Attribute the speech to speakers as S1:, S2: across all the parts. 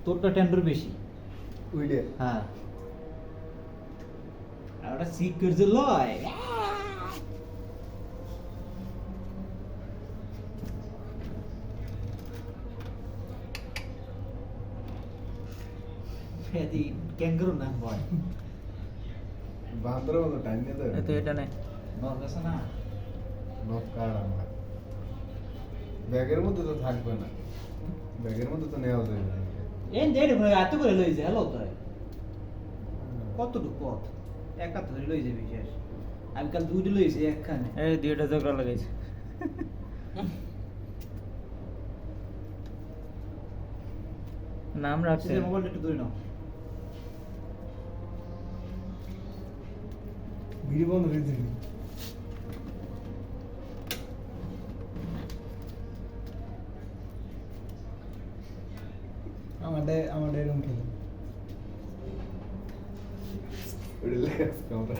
S1: তোরটা টেন্ডার বেশি।
S2: উইডে
S1: হ্যাঁ আর ওটা সিক করছে লয় ফেদি ক্যাঙ্গারু না ভয়
S2: বান্দরের মতো টাইম নিয়ে দেবে
S3: এতে এটা নেই
S1: নর গেছে না
S2: নখ কার আমার ব্যাগের মধ্যে তো থাকবে না ব্যাগের মধ্যে তো নেওয়া যাবে না
S1: এই দেড় করে এত করে লইছে হ্যালো তাই কতটুকু পথ একা ধরে লই যাবি শেষ আমি কাল দুইটা লইছি একখানে
S3: এই দুইটা ঝগড়া লাগাইছে নাম রাখছে
S1: সেটা মোবাইলটা একটু ধরে নাও
S2: ভিডিও বন্ধ করে দিবি আমাদের এরকম খেলে রিল্যাক্স আমরা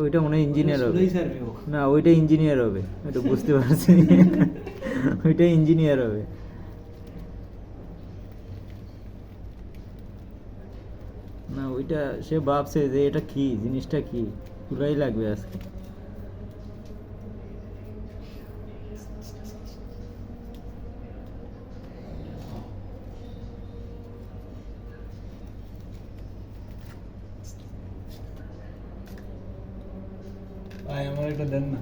S3: ওইটা মনে হয় ইঞ্জিনিয়ার হবে
S1: লই সারবে ও
S3: না ওইটা ইঞ্জিনিয়ার হবে ওটা বুঝতে পারছি ওইটা ইঞ্জিনিয়ার হবে না ওইটা সে ভাবছে যে এটা কি জিনিসটা কি পুরাই লাগবে আজকে
S2: আমার একটা দেন না